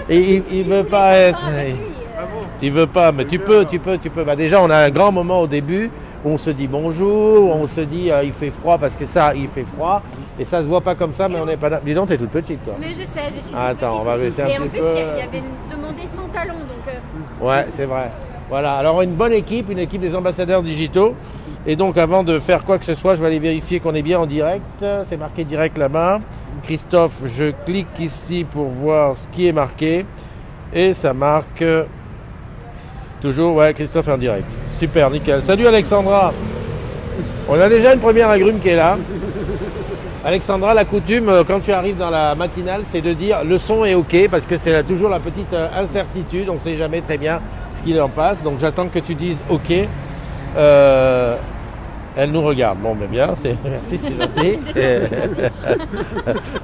Et il veut pas être. Il veut pas, mais tu peux. Bah déjà, on a un grand moment au début où on se dit bonjour, on se dit il fait froid parce que ça, il fait froid. Et ça se voit pas comme ça, mais on n'est pas là. Dis donc, t'es toute petite, quoi. Mais je sais, je suis toute Attends, petite. on va baisser un petit peu. Et en plus, il y avait demandé sans talons, donc... Ouais, c'est vrai. Voilà, alors une bonne équipe, une équipe des ambassadeurs digitaux. Et donc, avant de faire quoi que ce soit, je vais aller vérifier qu'on est bien en direct. C'est marqué direct là-bas. Christophe, je clique ici pour voir ce qui est marqué. Et ça marque... Toujours, ouais, Christophe est en direct. Super, nickel. Salut Alexandra. On a déjà une première agrume qui est là. Alexandra, la coutume, quand tu arrives dans la matinale, c'est de dire le son est OK, parce que c'est toujours la petite incertitude, on ne sait jamais très bien ce qu'il en passe. Donc j'attends que tu dises OK. Elle nous regarde. Bon, mais bien, merci, c'est gentil.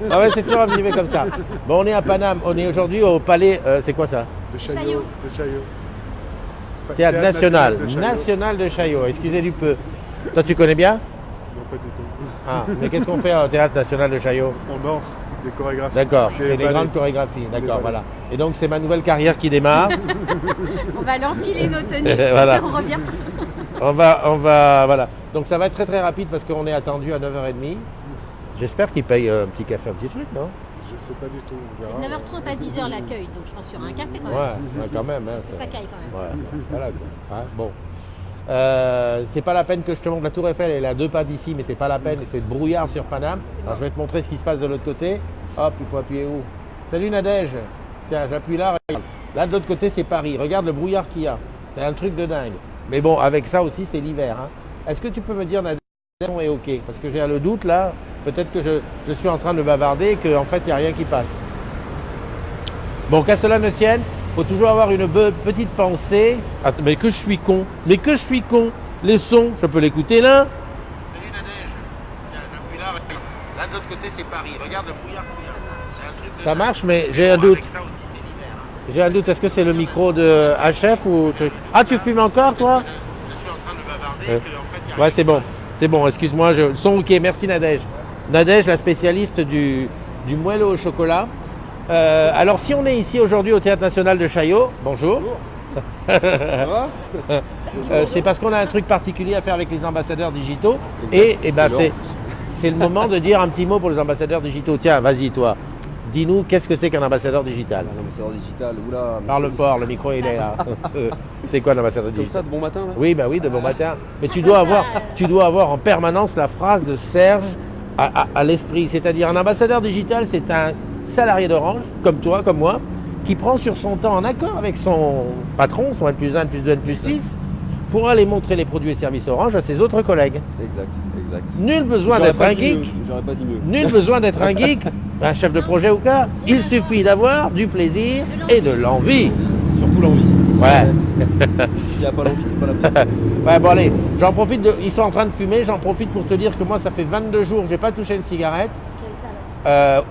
Ah ouais, c'est toujours arrivé comme ça. Bon, on est à Paname, on est aujourd'hui au palais, c'est quoi ça? De Chaillot. Théâtre national de Chaillot, excusez du peu. Toi, tu connais bien? Non, pas du tout. Ah, mais qu'est-ce qu'on fait au Théâtre national de Chaillot? On danse, des chorégraphies. D'accord, Des c'est des ballets. grandes chorégraphies, d'accord, voilà. Et donc, c'est ma nouvelle carrière qui démarre. On va l'enfiler nos tenues, Voilà. on revient. Voilà. Donc, ça va être très très rapide parce qu'on est attendu à 9h30. J'espère qu'ils payent un petit café, un petit truc, non? Je sais pas du tout. on C'est verra. de 9h30 à 10h l'accueil, donc je pense qu'il y aura un café quand même. Ouais, quand même. Hein, Parce que ça caille quand même. Ouais, voilà quoi. Hein, bon. C'est pas la peine que je te montre la Tour Eiffel, elle est à 2 pas d'ici, mais c'est pas la peine, c'est de brouillard sur Paname. Alors je vais te montrer ce qui se passe de l'autre côté. Hop, il faut appuyer où? Salut Nadège. Tiens, j'appuie là, regarde. Là de l'autre côté c'est Paris, regarde le brouillard qu'il y a. C'est un truc de dingue. Mais bon, avec ça aussi c'est l'hiver. Hein. Est-ce que tu peux me dire Nadège est OK? Parce que j'ai le doute là, peut-être que je suis en train de bavarder et qu'en fait il n'y a rien qui passe. Bon, qu'à cela ne tienne, il faut toujours avoir une petite pensée. Attends, mais que je suis con. Les sons, je peux l'écouter là. Salut Nadège. Tiens, j'appuie là. Là de l'autre côté c'est Paris. Regarde le brouillard. Ça marche, mais j'ai un doute. J'ai un doute. Est-ce que c'est le micro de HF ou truc? Ah, tu fumes encore toi? Je suis en train de bavarder. Ouais, c'est bon. C'est bon, excuse-moi. Son OK. Merci Nadège. Nadège, la spécialiste du moelleux au chocolat. Alors si on est ici aujourd'hui au Théâtre national de Chaillot, bonjour. C'est parce qu'on a un truc particulier à faire avec les ambassadeurs digitaux. Et ben c'est le moment de dire un petit mot pour les ambassadeurs digitaux. Tiens, vas-y toi. Dis-nous, qu'est-ce que c'est qu'un ambassadeur digital? Un ambassadeur digital, oula. Parle fort, le micro il est là. C'est quoi un ambassadeur Comme digital? ça, de bon matin là. Oui, bah oui, de bon matin. Mais tu dois avoir en permanence la phrase de Serge à l'esprit. C'est-à-dire un ambassadeur digital, c'est un salarié d'Orange, comme toi, comme moi, qui prend sur son temps en accord avec son patron, son N+1, N+2, N+6, pour aller montrer les produits et services Orange à ses autres collègues. Exact. Nul besoin d'être un geek. J'aurais pas dit mieux. Nul besoin d'être un geek, un chef de projet ou quoi. Il suffit d'avoir du plaisir et de l'envie. Surtout l'envie. Ouais. S'il n'y a pas l'envie, c'est pas la peine. Ouais, bon allez, j'en profite, ils sont en train de fumer, j'en profite pour te dire que moi ça fait 22 jours que j'ai pas touché une cigarette.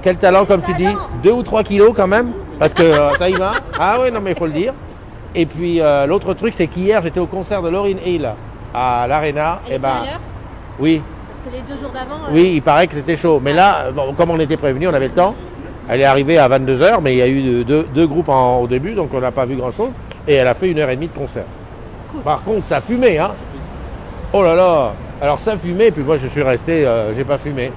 Quel talent comme tu dis, 2 ou 3 kilos quand même, parce que ça y va. Ah oui, non mais il faut le dire. Et puis l'autre truc c'est qu'hier j'étais au concert de Lauryn Hill à l'Arena. Elle était à l'heure? Oui, Parce que les 2 jours d'avant... oui, il paraît que c'était chaud. Mais là, bon, comme on était prévenu, on avait le temps. Elle est arrivée à 22h, mais il y a eu deux groupes au début, donc on n'a pas vu grand-chose. Et elle a fait 1h30 de concert. Cool. Par contre, ça fumait, hein. Oh là là. Alors ça fumait, puis moi je suis resté, j'ai pas fumé.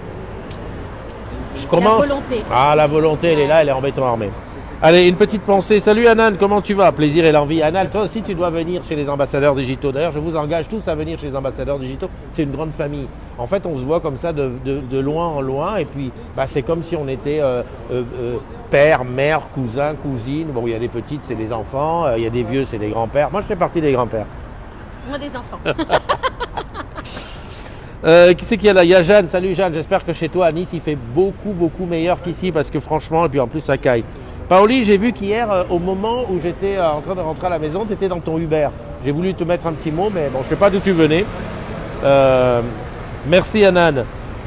Je commence. La volonté. Ah, la volonté, elle est là, elle est en béton armé. Allez, une petite pensée. Salut Anan, comment tu vas? Plaisir et l'envie. Anan, toi aussi tu dois venir chez les ambassadeurs digitaux. D'ailleurs, je vous engage tous à venir chez les ambassadeurs digitaux. C'est une grande famille. En fait, on se voit comme ça de loin en loin. Et puis, bah, c'est comme si on était père, mère, cousin, cousine. Bon, il y a des petites, c'est les enfants. Il y a des vieux, c'est les grands-pères. Moi, je fais partie des grands-pères. Moi des enfants. Qui c'est qu'il y a là? Il y a Jeanne. Salut Jeanne, j'espère que chez toi à Nice il fait beaucoup meilleur qu'ici parce que franchement, et puis en plus ça caille. Paoli, j'ai vu qu'hier, au moment où j'étais en train de rentrer à la maison, tu étais dans ton Uber. J'ai voulu te mettre un petit mot, mais bon, je sais pas d'où tu venais. Merci Anan.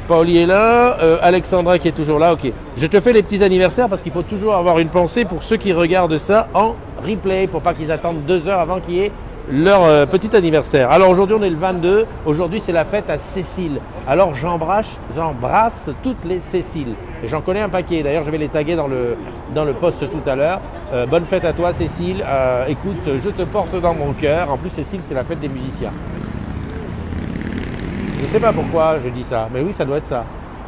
Paoli est là, Alexandra qui est toujours là, ok. Je te fais les petits anniversaires parce qu'il faut toujours avoir une pensée pour ceux qui regardent ça en replay, pour pas qu'ils attendent 2 heures avant qu'il y ait leur petit anniversaire. Alors aujourd'hui on est le 22, aujourd'hui c'est la fête à Cécile. Alors j'embrasse toutes les Céciles. Et j'en connais un paquet, d'ailleurs je vais les taguer dans le post tout à l'heure. Bonne fête à toi Cécile, écoute, je te porte dans mon cœur. En plus Cécile c'est la fête des musiciens. Je ne sais pas pourquoi je dis ça, mais oui ça doit être ça.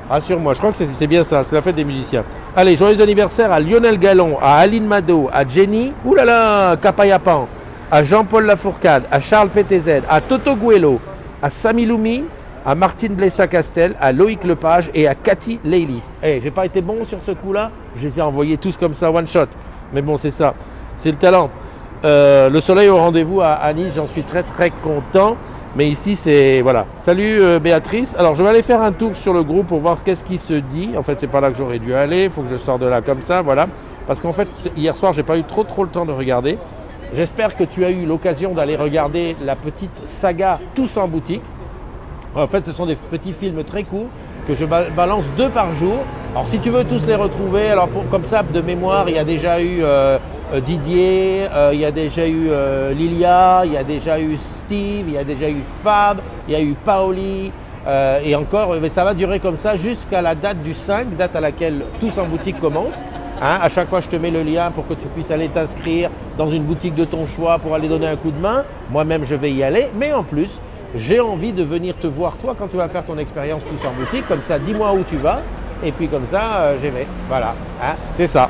Rassure-moi, je crois que c'est bien ça, c'est la fête des musiciens. Allez, joyeux anniversaire à Lionel Gallon, à Aline Mado, à Jenny, oulala, Capayapan, à Jean-Paul Lafourcade, à Charles PTZ, à Toto Guello, à Samy Loumi, à Martine Blessa-Castel, à Loïc Lepage et à Cathy Leili. J'ai pas été bon sur ce coup-là, je les ai envoyés tous comme ça, one shot. Mais bon, c'est ça, c'est le talent. Le soleil au rendez-vous à Nice, j'en suis très très content. Mais ici, c'est... Voilà. Salut Béatrice. Alors, je vais aller faire un tour sur le groupe pour voir qu'est-ce qui se dit. En fait, c'est pas là que j'aurais dû aller. Il faut que je sorte de là comme ça, voilà. Parce qu'en fait, hier soir, j'ai pas eu trop le temps de regarder. J'espère que tu as eu l'occasion d'aller regarder la petite saga Tous en boutique. En fait, ce sont des petits films très courts que je balance 2 par jour. Alors, si tu veux tous les retrouver, alors comme ça, de mémoire, il y a déjà eu... Didier, il y a déjà eu Lilia, il y a déjà eu Steve, il y a déjà eu Fab, il y a eu Paoli et encore, mais ça va durer comme ça jusqu'à la date du 5, date à laquelle Tous en boutique commence. À chaque fois je te mets le lien pour que tu puisses aller t'inscrire dans une boutique de ton choix pour aller donner un coup de main. Moi-même je vais y aller, mais en plus j'ai envie de venir te voir toi quand tu vas faire ton expérience Tous en boutique, comme ça dis-moi où tu vas et puis comme ça j'y vais. Voilà, c'est ça.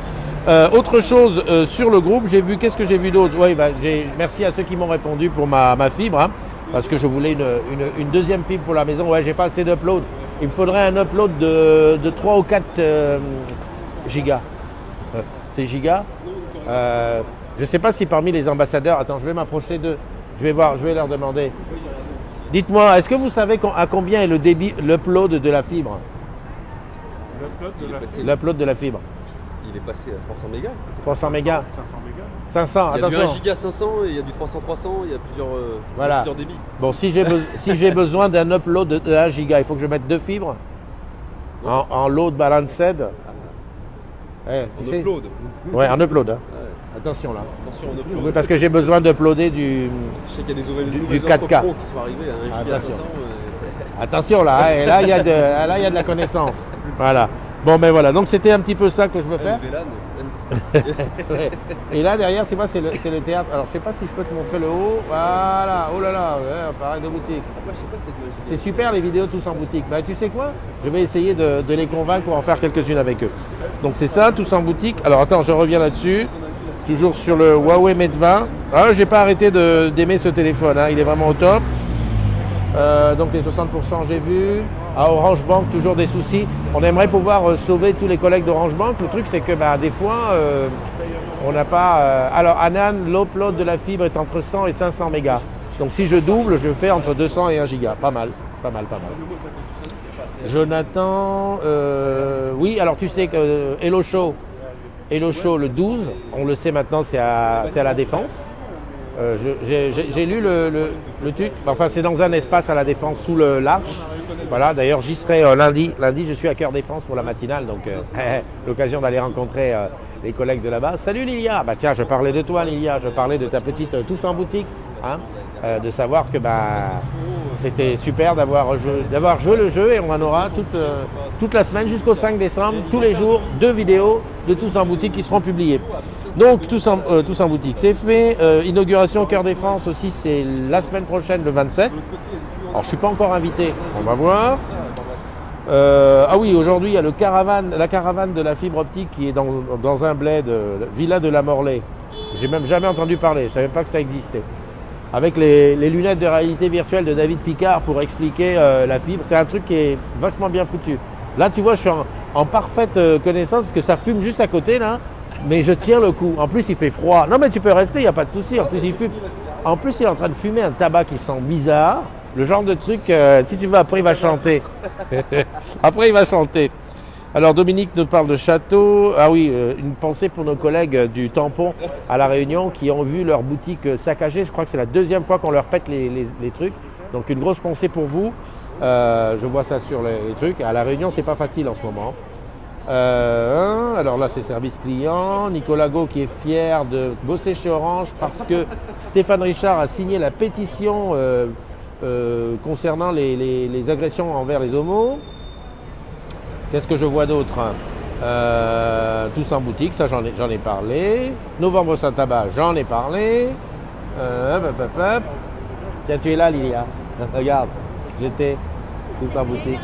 Autre chose sur le groupe, j'ai vu, qu'est-ce que j'ai vu d'autre? Oui, merci à ceux qui m'ont répondu pour ma fibre, parce que je voulais une deuxième fibre pour la maison. Ouais, j'ai pas assez d'upload. Il me faudrait un upload de 3 ou 4 gigas. C'est gigas. Je ne sais pas si parmi les ambassadeurs, attends, je vais m'approcher d'eux. Je vais voir, je vais leur demander. Dites-moi, est-ce que vous savez à combien est le débit, l'upload de la fibre? L'upload de la fibre. Il est passé à 300 mégas. 300 mégas. 500 mégas. 500, il y a attention. du 1 giga 500 et il y a du 300 il y a plusieurs, voilà. plusieurs débits. Bon, si j'ai besoin d'un upload de 1 giga, il faut que je mette 2 fibres en load balanced. En upload. Ouais, en upload. Ouais. Attention là. Attention, en upload. Oui, parce que j'ai besoin d'uploader du... Je sais qu'il y a des nouvelles du 4K. qui sont arrivées à 1 giga 500. Attention là, et là il y a de la connaissance. Voilà. Bon ben voilà, donc c'était un petit peu ça que je veux faire. Ouais. Et là derrière, tu vois, c'est le théâtre. Alors je sais pas si je peux te montrer le haut. Voilà, oh là là, ouais, pareil de boutique. C'est super les vidéos Tous en boutique. Bah tu sais quoi? Je vais essayer de les convaincre pour en faire quelques-unes avec eux. Donc c'est ça, Tous en boutique. Alors attends, je reviens là-dessus. Toujours sur le Huawei Mate 20. Ah, j'ai pas arrêté d'aimer ce téléphone, il est vraiment au top. Donc les 60% j'ai vu. À Orange Bank, toujours des soucis. On aimerait pouvoir sauver tous les collègues d'Orange Bank. Le truc, c'est que des fois, on n'a pas... Alors, Anan, l'upload de la fibre est entre 100 et 500 mégas. Donc, si je double, je fais entre 200 et 1 giga. Pas mal. Jonathan, oui, alors tu sais que Hello Show, le 12, on le sait maintenant, c'est à la Défense. J'ai lu le truc, enfin c'est dans un espace à la Défense sous l'Arche. Voilà, d'ailleurs j'y serai lundi. Lundi je suis à Cœur Défense pour la matinale, donc l'occasion d'aller rencontrer les collègues de là-bas. Salut Lilia, tiens je parlais de toi Lilia, je parlais de ta petite Tous en boutique, de savoir que c'était super d'avoir joué le jeu et on en aura toute la semaine jusqu'au 5 décembre, tous les jours, 2 vidéos de Tous en boutique qui seront publiées. Donc Tous en boutique, c'est fait. Inauguration Cœur Défense aussi, c'est la semaine prochaine, le 27. Alors je ne suis pas encore invité, on va voir. Ah oui, aujourd'hui il y a la caravane de la fibre optique qui est dans un bled, Villa de la Morlaix. J'ai même jamais entendu parler, je ne savais pas que ça existait. Avec les lunettes de réalité virtuelle de David Picard pour expliquer la fibre. C'est un truc qui est vachement bien foutu. Là tu vois, je suis en parfaite connaissance parce que ça fume juste à côté là. Mais je tiens le coup. En plus, il fait froid. Non, mais tu peux rester, il n'y a pas de souci. En plus, il fume. En plus, il est en train de fumer un tabac qui sent bizarre. Le genre de truc, si tu veux, après, il va chanter. Après, il va chanter. Alors, Dominique nous parle de château. Ah oui, une pensée pour nos collègues du Tampon à La Réunion qui ont vu leur boutique saccagée. Je crois que c'est la 2e fois qu'on leur pète les trucs. Donc, une grosse pensée pour vous. Je vois ça sur les trucs. À La Réunion, c'est pas facile en ce moment. Alors là, c'est service client. Nicolas Gau qui est fier de bosser chez Orange parce que Stéphane Richard a signé la pétition concernant les agressions envers les homos. Qu'est-ce que je vois d'autre? Tous en boutique, ça j'en ai parlé. Novembre sans tabac, j'en ai parlé. Tiens, tu es là, Lilia. Regarde, j'étais tous en boutique.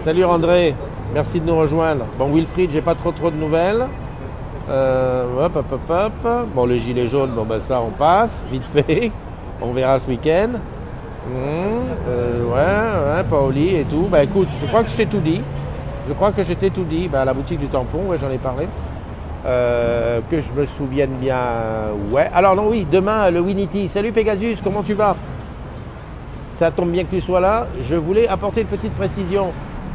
Salut André, merci de nous rejoindre. Bon, Wilfried, j'ai pas trop de nouvelles. Bon, le gilet jaune, bon ben ça on passe, vite fait. On verra ce week-end. Ouais, Paoli et tout. Bah écoute, je crois que je t'ai tout dit. À la boutique du tampon, ouais, j'en ai parlé. Que je me souvienne bien, ouais. Alors non, oui, demain, le Winity. Salut Pegasus, comment tu vas? Ça tombe bien que tu sois là. Je voulais apporter une petite précision.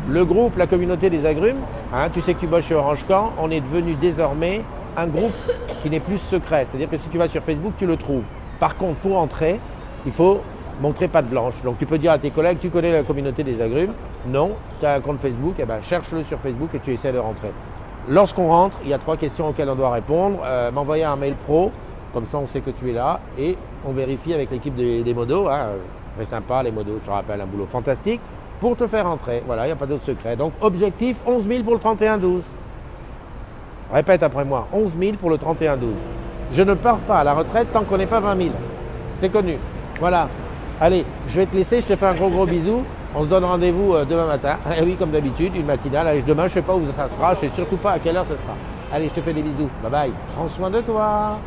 Le groupe, la communauté des agrumes, hein, tu sais que tu bosses chez Orange Camp, on est devenu désormais un groupe qui n'est plus secret. C'est-à-dire que si tu vas sur Facebook, tu le trouves. Par contre, pour entrer, il faut montrer patte blanche. Donc tu peux dire à tes collègues, tu connais la communauté des agrumes? Non, tu as un compte Facebook, eh ben, cherche-le sur Facebook et tu essaies de rentrer. Lorsqu'on rentre, il y a 3 questions auxquelles on doit répondre. M'envoyer un mail pro, comme ça on sait que tu es là, et on vérifie avec l'équipe des modos, hein, très sympa les modos, je te rappelle, un boulot fantastique, pour te faire entrer. Voilà, il n'y a pas d'autre secret. Donc objectif, 11 000 pour le 31-12. Répète après moi, 11 000 pour le 31-12. Je ne pars pas à la retraite tant qu'on n'est pas 20 000. C'est connu. Voilà. Allez, je vais te laisser, je te fais un gros bisou. On se donne rendez-vous demain matin. Et oui, comme d'habitude, une matinale. Allez, demain, je ne sais pas où ça sera, je ne sais surtout pas à quelle heure ça sera. Allez, je te fais des bisous. Bye bye. Prends soin de toi.